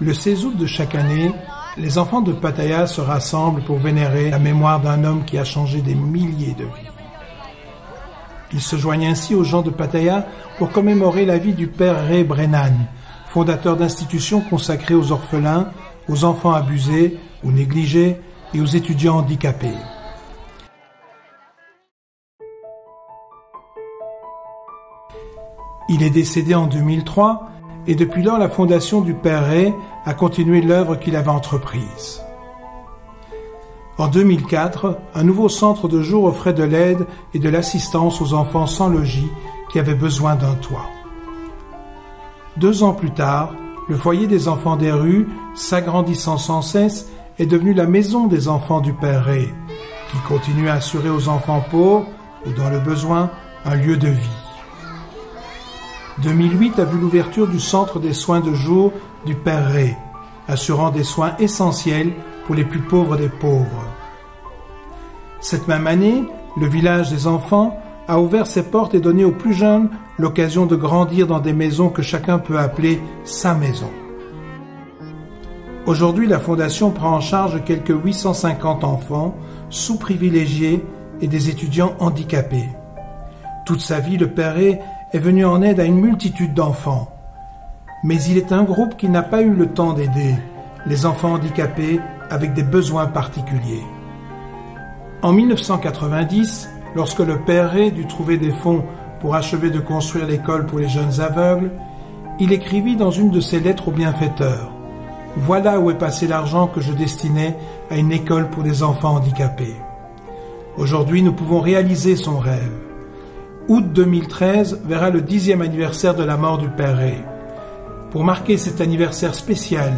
Le 16 août de chaque année, les enfants de Pattaya se rassemblent pour vénérer la mémoire d'un homme qui a changé des milliers de vies. Ils se joignent ainsi aux gens de Pattaya pour commémorer la vie du père Ray Brennan, fondateur d'institutions consacrées aux orphelins, aux enfants abusés ou négligés et aux étudiants handicapés. Il est décédé en 2003 et depuis lors la fondation du Père Ray a continué l'œuvre qu'il avait entreprise. En 2004, un nouveau centre de jour offrait de l'aide et de l'assistance aux enfants sans logis qui avaient besoin d'un toit. 2 ans plus tard, le foyer des enfants des rues, s'agrandissant sans cesse, est devenu la maison des enfants du Père Ray, qui continue à assurer aux enfants pauvres ou dans le besoin un lieu de vie. 2008 a vu l'ouverture du centre des soins de jour du Père Ray, assurant des soins essentiels pour les plus pauvres des pauvres. Cette même année, le village des enfants a ouvert ses portes et donné aux plus jeunes l'occasion de grandir dans des maisons que chacun peut appeler sa maison. Aujourd'hui, la Fondation prend en charge quelques 850 enfants sous-privilégiés et des étudiants handicapés. Toute sa vie, le Père Ray est venu en aide à une multitude d'enfants. Mais il est un groupe qui n'a pas eu le temps d'aider, les enfants handicapés avec des besoins particuliers. En 1990, lorsque le Père Ray dut trouver des fonds pour achever de construire l'école pour les jeunes aveugles, il écrivit dans une de ses lettres au bienfaiteur « Voilà où est passé l'argent que je destinais à une école pour des enfants handicapés. » Aujourd'hui, nous pouvons réaliser son rêve. Août 2013 verra le 10e anniversaire de la mort du Père Ray. Pour marquer cet anniversaire spécial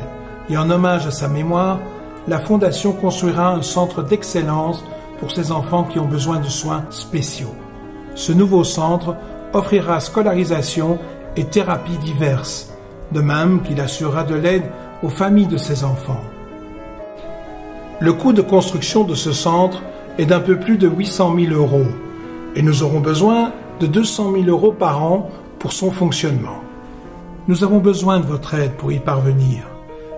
et en hommage à sa mémoire, la Fondation construira un centre d'excellence pour ces enfants qui ont besoin de soins spéciaux. Ce nouveau centre offrira scolarisation et thérapies diverses, de même qu'il assurera de l'aide aux familles de ces enfants. Le coût de construction de ce centre est d'un peu plus de 800 000 € et nous aurons besoin de 200 000 € par an pour son fonctionnement. Nous avons besoin de votre aide pour y parvenir.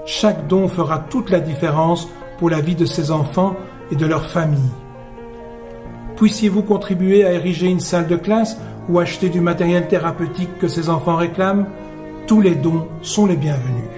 Chaque don fera toute la différence pour la vie de ces enfants et de leurs familles. Puissiez-vous contribuer à ériger une salle de classe ou acheter du matériel thérapeutique que ces enfants réclament? Tous les dons sont les bienvenus.